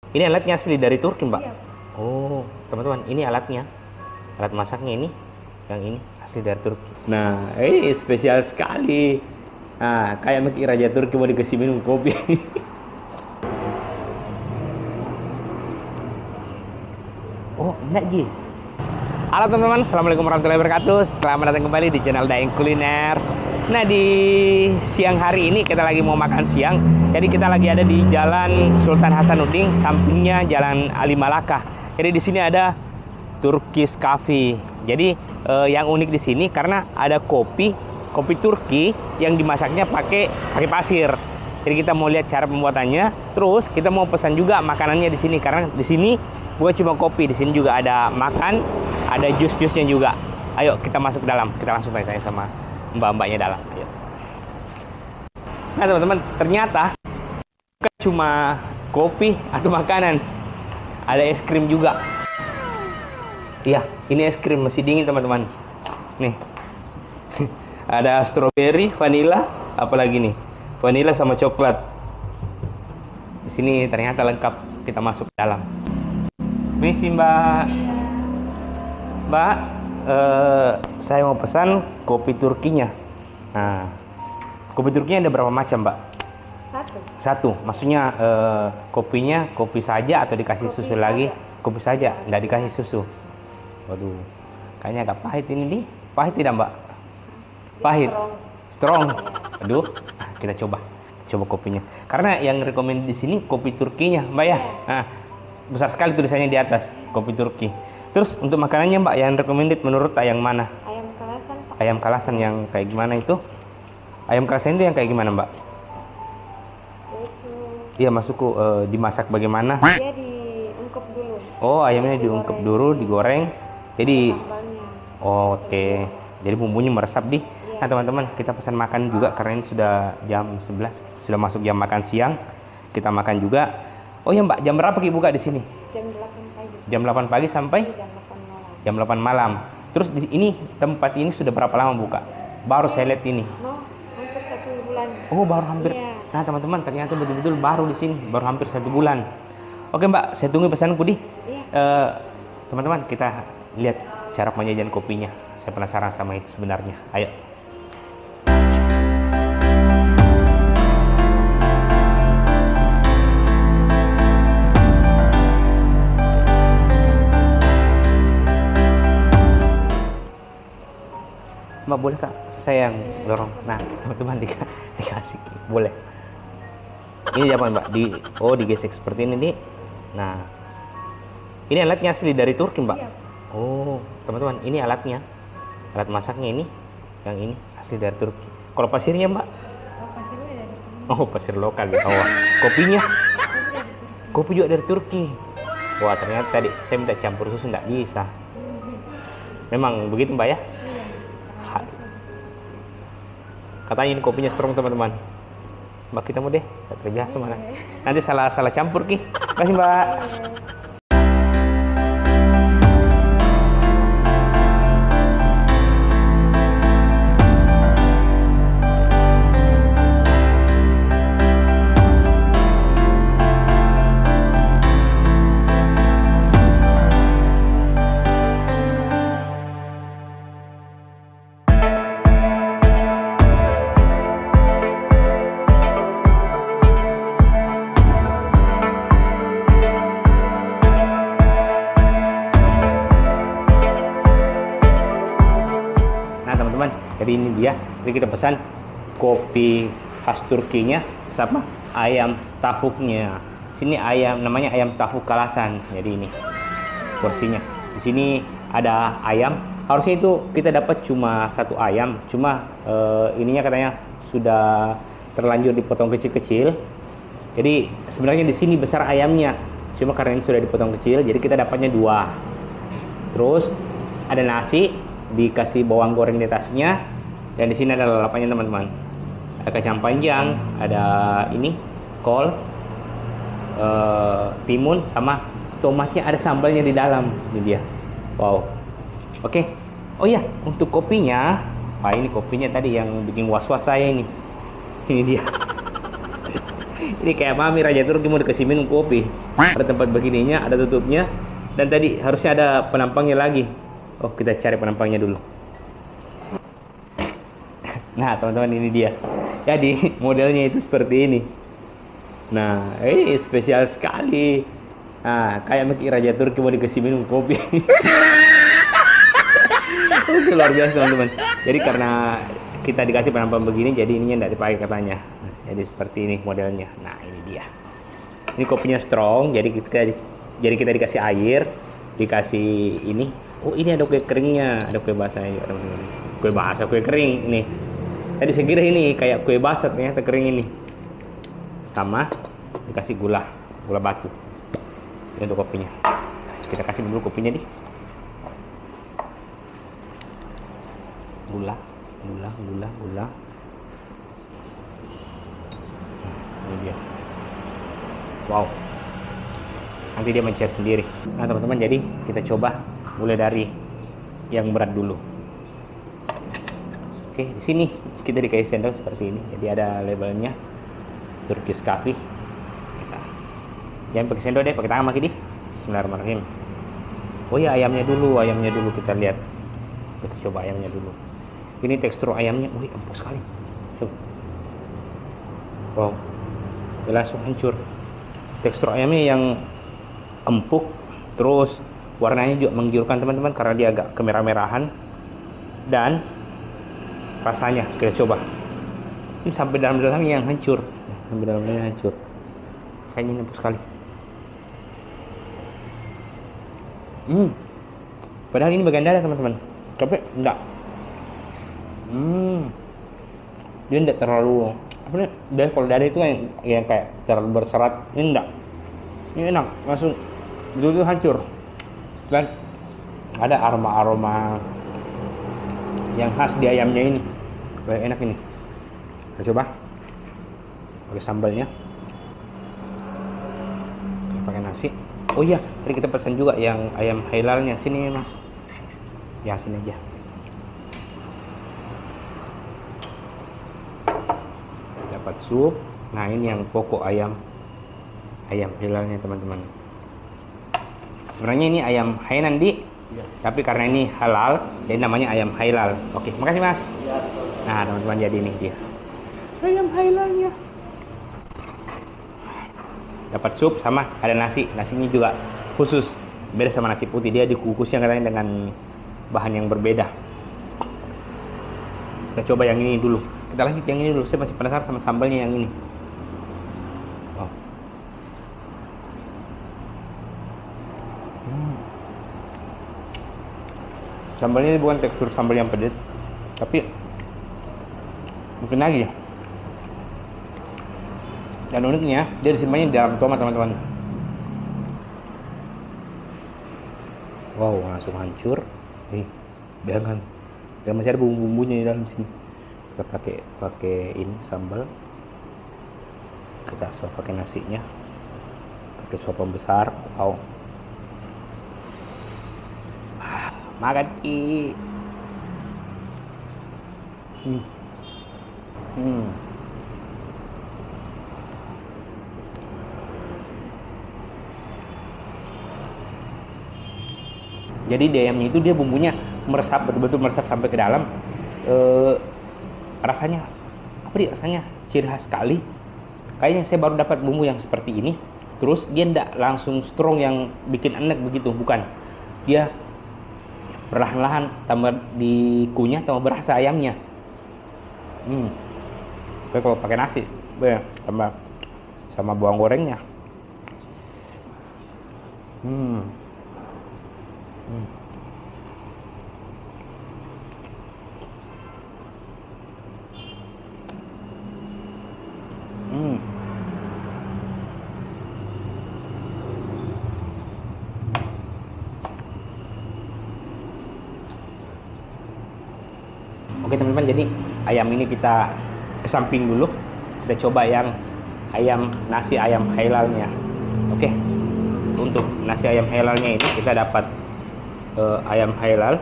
Ini alatnya asli dari Turki, Mbak? Iya. Oh, teman-teman, ini alatnya. Alat masaknya ini, yang ini asli dari Turki. Nah, spesial sekali. Nah, kayak Meki Raja Turki mau dikasih minum kopi. Oh, enggak, Ji. Halo teman-teman, assalamualaikum warahmatullahi wabarakatuh. Selamat datang kembali di channel Daeng Kuliner. Nah, di siang hari ini kita lagi mau makan siang. Jadi kita lagi ada di Jalan Sultan Hasanuddin, sampingnya Jalan Ali Malaka. Jadi di sini ada Turkish Cafe. Jadi yang unik di sini karena ada kopi Turki yang dimasaknya pakai pasir. Jadi kita mau lihat cara pembuatannya. Terus kita mau pesan juga makanannya di sini karena di sini bukan cuma kopi, di sini juga ada makan, ada jus-jusnya juga. Ayo kita masuk ke dalam. Kita langsung tanya sama mbak-mbaknya dalam. Ayo. Nah teman-teman, ternyata bukan cuma kopi atau makanan, ada es krim juga. Iya, ini es krim masih dingin teman-teman. Nih, ada strawberry, vanilla, apalagi nih, vanilla sama coklat. Di sini ternyata lengkap. Kita masuk ke dalam. Misi Mbak. Mbak, saya mau pesan kopi Turkinya. Nah, kopi Turkinya ada berapa macam, Mbak? Satu. Maksudnya kopinya kopi saja atau dikasih susu lagi? Kopi saja, nggak dikasih susu. Waduh, kayaknya agak pahit ini nih. Pahit tidak, Mbak? Pahit. Strong. Aduh, kita coba kopinya. Karena yang rekomend di sini kopi Turkinya, Mbak ya. Nah, besar sekali tulisannya di atas, kopi Turki. Terus untuk makanannya, Mbak, yang recommended menurut yang mana? Ayam kalasan, Pak. Ayam kalasan yang kayak gimana itu? Ayam kalasan itu yang kayak gimana, Mbak? Itu Iya, masukku dimasak bagaimana? dia diungkep dulu. Oh, ayamnya Terus diungkep digoreng. dulu, digoreng. Jadi Sambalnya. oke. Jadi bumbunya meresap di. Nah, teman-teman, kita pesan makan juga karena ini sudah jam 11, sudah masuk jam makan siang. Kita makan juga. Oh ya, Mbak, jam berapa Ki buka di sini? Jam 8 pagi. Jam 8 pagi sampai Jam 8 malam. jam 8 malam. Terus di ini tempat ini sudah berapa lama buka? Baru saya lihat ini. No, hampir 1 bulan. Oh, baru hampir. Iya. Nah, teman-teman, ternyata betul-betul baru di sini, baru hampir 1 bulan. Oke, Mbak, saya tunggu pesanku di. Iya. Teman-teman, kita lihat cara penyajian kopinya. Saya penasaran sama itu sebenarnya. Ayo. Mbak, boleh Kak? Saya yang dorong. Nah, teman-teman dikasih. Boleh. Ini apa, Mbak? Digesek seperti ini nih. Nah, ini alatnya asli dari Turki, Mbak? Iya. Oh, teman-teman, ini alatnya. Alat masaknya ini. Yang ini asli dari Turki. Kalau pasirnya, Mbak? Oh, pasirnya dari sini. Oh, pasir lokal ya. Oh, kopinya? Kopi juga dari Turki. Wah, ternyata tadi saya minta campur susu nggak bisa. Memang begitu, Mbak ya? Katanya ini kopinya strong, teman-teman. Mbak, kita mau deh, tak terbiasa mana. Nanti salah campur Ki. Kasih, Mbak. Nah, teman-teman, jadi ini dia. Jadi kita pesan kopi khas Turkinya sama ayam tafuknya. Sini ayam namanya ayam tafuk kalasan. Jadi ini porsinya. Di sini ada ayam. Harusnya itu kita dapat cuma 1 ayam. Cuma ininya katanya sudah terlanjur dipotong kecil-kecil. Jadi sebenarnya di sini besar ayamnya. Cuma karena ini sudah dipotong kecil, jadi kita dapatnya 2. Terus ada nasi, dikasih bawang goreng di atasnya, dan di sini ada lalapannya, teman-teman. Ada kacang panjang, ada ini kol, timun, sama tomatnya, ada sambalnya di dalam. Ini dia. Wow. Oke. Oh iya, untuk kopinya, ini kopinya tadi yang bikin was-was saya ini. Ini dia. Ini kayak Mami Raja Turki mau dikasih minum kopi. Ada tempat begininya, ada tutupnya. Dan tadi harusnya ada penampangnya lagi. Oh, kita cari penampangnya dulu. Nah, teman-teman, ini dia. Jadi, modelnya itu seperti ini. Nah, spesial sekali. Nah, kayak Maki Raja Turki mau dikasih minum kopi. Oke, luar biasa, teman-teman. Jadi karena kita dikasih penampang begini, jadi ininya tidak dipakai katanya. Nah, jadi seperti ini modelnya. Nah, ini dia. Ini kopinya strong, jadi kita dikasih air, dikasih ini. Oh, ini ada kue keringnya, ada kue basahnya juga, teman-teman. Kue basah, kue kering ini. Tadi saya kira ini kayak kue basah, ternyata kering ini. Sama dikasih gula batu. Ini untuk kopinya. Kita kasih dulu kopinya di. Gula. Nah, ini dia. Wow. Nanti dia mencair sendiri. Nah, teman-teman, jadi kita coba mulai dari yang berat dulu. Oke, di sini kita dikasih sendok seperti ini. Jadi ada labelnya Turkish Coffee. Jangan pakai sendok deh, pakai tangan Maki di. Bismillahirrahmanirrahim. Oh ya, ayamnya dulu kita lihat. Kita coba ayamnya dulu. Ini tekstur ayamnya, wih, empuk sekali. Coba. Wow, dia langsung hancur. Tekstur ayamnya yang empuk, terus warnanya juga menggiurkan, teman-teman, karena dia agak kemerah-merahan. Dan rasanya kita coba. Ini sampai dalam-dalamnya yang hancur. Sampai dalam-dalamnya hancur. Kayaknya empuk sekali. Padahal ini bagian dada, teman-teman. Tapi enggak. Dia enggak terlalu dia kalau dada itu yang kayak terlalu berserat. Ini enggak. Ini enak, langsung itu hancur. Dan ada aroma yang khas di ayamnya ini. Kayak enak ini. Kita coba pakai sambalnya. Pakai nasi. Oh iya, tadi kita pesan juga yang ayam halalnya. Sini, Mas. Ya, sini aja. Dapat sup. Nah, ini yang pokok ayam halalnya, teman-teman. Sebenarnya ini ayam Hainan di, ya. Tapi karena ini halal, jadi namanya ayam halal. Oke, makasih, Mas. Ya. Nah, teman-teman, jadi ini dia ayam halalnya. Dapat sup sama ada nasi. Nasinya juga khusus, beda sama nasi putih. Dia dikukusnya katanya dengan bahan yang berbeda. Kita coba yang ini dulu. Kita lanjut yang ini dulu. Saya masih penasaran sama sambalnya yang ini. Wow. Sambalnya ini bukan tekstur sambal yang pedas, tapi mungkin lagi ya. Dan uniknya dia disimpannya di dalam tomat, teman-teman. Wow, langsung hancur. Nih, bayangkan. Dan masih ada bumbu-bumbunya di dalam sini. Kita pakai ini sambal. Kita suap pakai nasinya. Pakai suapan besar. Wow. Makan Ki. Jadi di ayamnya itu dia bumbunya meresap, betul-betul meresap sampai ke dalam. Rasanya apa sih rasanya? Ciri khas sekali. Kayaknya saya baru dapat bumbu yang seperti ini. Terus dia tidak langsung strong yang bikin enak begitu, bukan. Dia perlahan-lahan tambah dikunyah, tambah berasa ayamnya. Tapi kalau pakai nasi, tambah sama bawang gorengnya. Oke, teman-teman, jadi ayam ini kita kesamping dulu. Kita coba yang nasi ayam halalnya. Oke, untuk nasi ayam halalnya ini kita dapat ayam halal.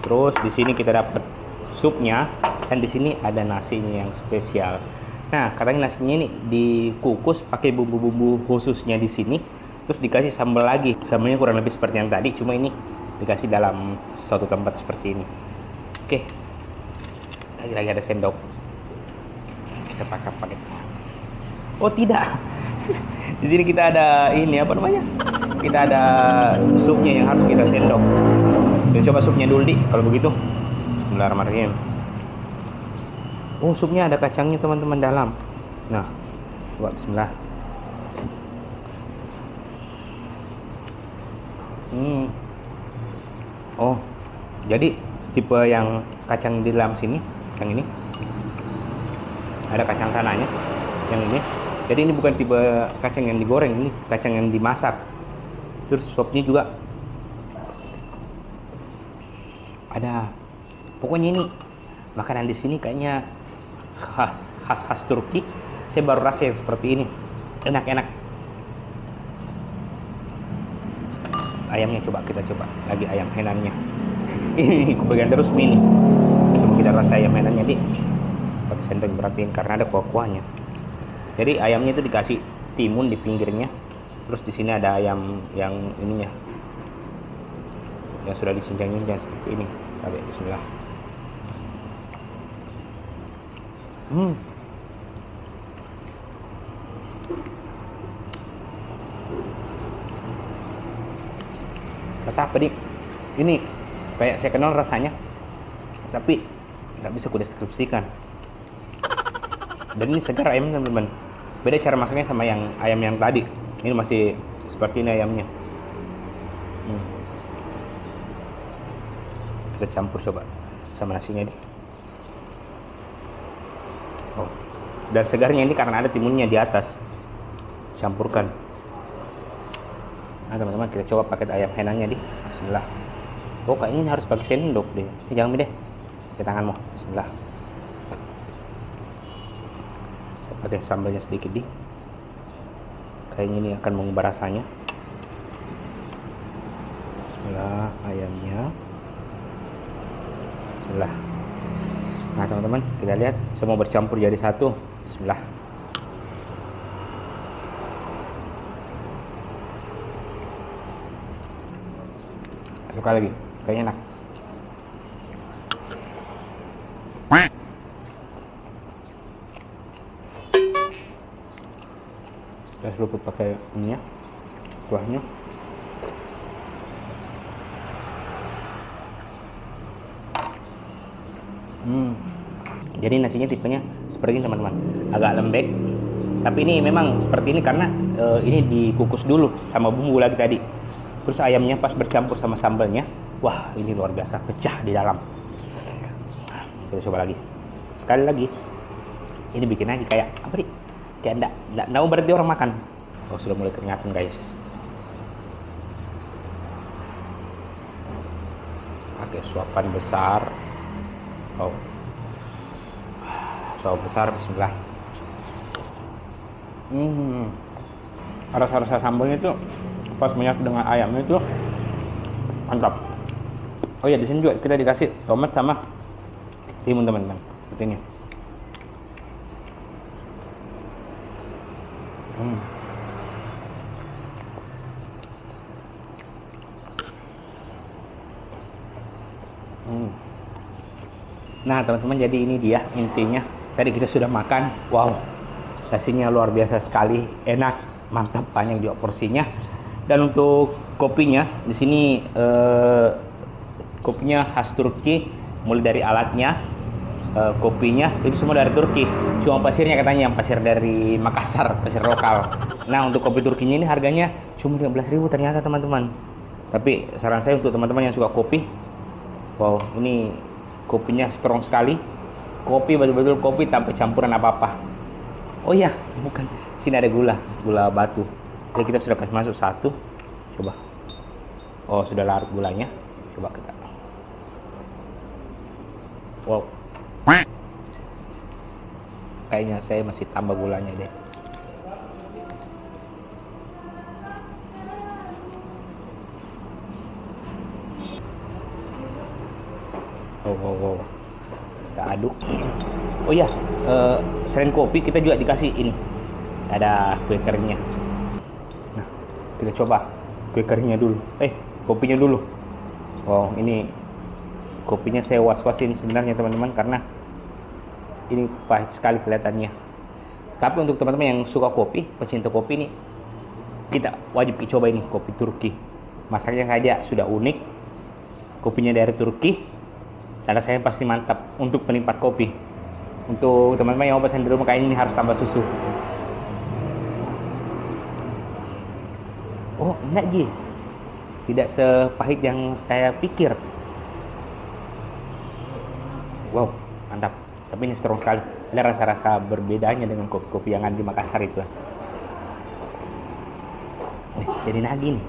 Terus di sini kita dapat supnya, dan di sini ada nasinya yang spesial. Nah, katanya nasinya ini dikukus pakai bumbu-bumbu khususnya di sini, terus dikasih sambal lagi. Sambalnya kurang lebih seperti yang tadi, cuma ini dikasih dalam suatu tempat seperti ini. Oke, lagi-lagi ada sendok. Kita pakai. Oh tidak, di sini kita ada ini apa namanya? Kita ada supnya yang harus kita sendok. Kita coba supnya dulu di, kalau begitu. Bismillahirrahmanirrahim. Oh, supnya ada kacangnya teman-teman dalam. Nah, coba bismillah. Oh, jadi tipe yang kacang di dalam sini, yang ini ada kacang tanahnya, yang ini. Jadi ini bukan tipe kacang yang digoreng, ini kacang yang dimasak. Terus sopnya juga ada. Pokoknya ini makanan di sini kayaknya khas Turki. Saya baru rasa yang seperti ini, enak. Ayamnya kita coba lagi, ayam henannya. Ini kebagian terus mini. Coba kita rasa ayam henannya di. Pakai sendok berarti karena ada kuah-kuahnya. Jadi ayamnya itu dikasih timun di pinggirnya. Terus di sini ada ayam yang ininya, yang sudah dicincang-cincang seperti ini. Oke, bismillah. Rasa apa dik? Ini kayak saya kenal rasanya, tapi nggak bisa ku deskripsikan. Dan ini segar ayamnya teman-teman. Beda cara masaknya sama yang ayam yang tadi. Ini masih seperti ini ayamnya. Kita campur coba sama nasinya nih. Oh, dan segarnya ini karena ada timunnya di atas. Campurkan. Nah teman-teman, kita coba pakai ayam henanya nih. Bismillah. Oh, kayaknya ini harus pakai sendok deh. Jangan deh. Pakai tanganmu. Bismillah. Kita pakai sambalnya sedikit nih. Kayaknya ini akan mengubah rasanya. Bismillah, ayamnya. Bismillah. Nah teman-teman, kita lihat semua bercampur jadi satu. Bismillah. Suka lagi, kayaknya enak. Kita seruput pakai ininya, kuahnya. Jadi nasinya tipenya seperti ini teman-teman, agak lembek. Tapi ini memang seperti ini karena ini dikukus dulu sama bumbu lagi tadi. Terus ayamnya pas bercampur sama sambalnya, wah ini luar biasa, pecah di dalam. Kita coba lagi, sekali lagi. Ini bikin lagi kayak apa nih? Kayak enggak tahu berarti orang makan. Oh, sudah mulai keringatan guys. Pakai suapan besar. Oh, suapan besar. Bismillah. Rasa-rasa sambalnya itu pas menyatu dengan ayamnya itu mantap. Oh ya, di sini juga kita dikasih tomat sama timun teman-teman. Seperti ini. Nah teman-teman, jadi ini dia intinya. Tadi kita sudah makan, wow, nasinya luar biasa sekali, enak, mantap, banyak juga porsinya. Dan untuk kopinya di sini kopinya khas Turki, mulai dari alatnya, kopinya itu semua dari Turki. Cuma pasirnya katanya yang pasir dari Makassar, pasir lokal. Nah untuk kopi Turkinya ini harganya cuma 15.000 ternyata teman-teman. Tapi saran saya untuk teman-teman yang suka kopi, wow, ini kopinya strong sekali. Kopi betul-betul kopi tanpa campuran apa-apa. Oh iya, bukan, sini ada gula batu. Jadi kita sudah kasih masuk satu. Coba. Oh, sudah larut gulanya. Coba kita. Wow. Kayaknya saya masih tambah gulanya deh. Wow. Kita aduk. Oh iya, selain kopi kita juga dikasih ini, ada kue keringnya. Nah, kita coba kue keringnya dulu. Kopinya dulu. Oh, ini kopinya saya was-wasin sebenarnya teman-teman, karena ini pahit sekali kelihatannya. Tapi untuk teman-teman yang suka kopi, pecinta kopi ini, kita wajib coba ini kopi Turki. Masaknya saja sudah unik. Kopinya dari Turki. Dan rasanya pasti mantap untuk penikmat kopi. Untuk teman-teman yang mau pesan di rumah kayaknya ini harus tambah susu. Oh, enggak Ji. Tidak sepahit yang saya pikir. Wow, mantap. Tapi ini strong sekali. Ada rasa-rasa berbedanya dengan kopi-kopi yang ada di Makassar itu. Jadi nagih nih.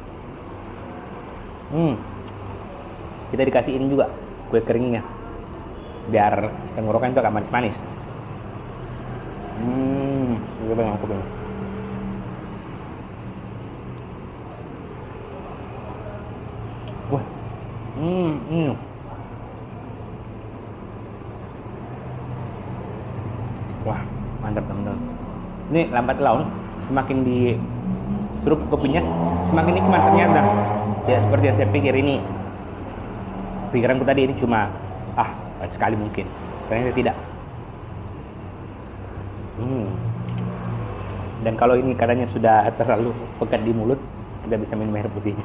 Kita dikasih ini juga kue keringnya, biar tenggorokan itu agak manis-manis. Coba yang kopinya. Wah, wah, mantap teman-teman. Ini lambat laun semakin diseruput kopinya, semakin nikmat ternyata. Ya seperti yang saya pikir, ini pikiranku tadi ini cuma pahit sekali mungkin, ternyata tidak. Dan kalau ini katanya sudah terlalu pekat di mulut, kita bisa minum air putihnya.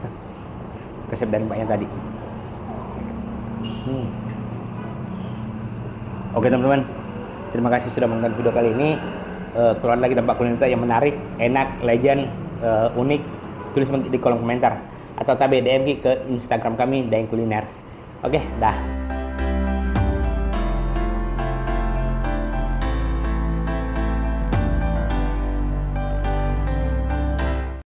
Resep dari mbaknya tadi. Oke teman-teman, terima kasih sudah menonton video kali ini. Keluar lagi tempat kuliner yang menarik, enak, legend, unik, tulis di kolom komentar atau tabe DM ke Instagram kami Daeng Kuliners. Oke, dah.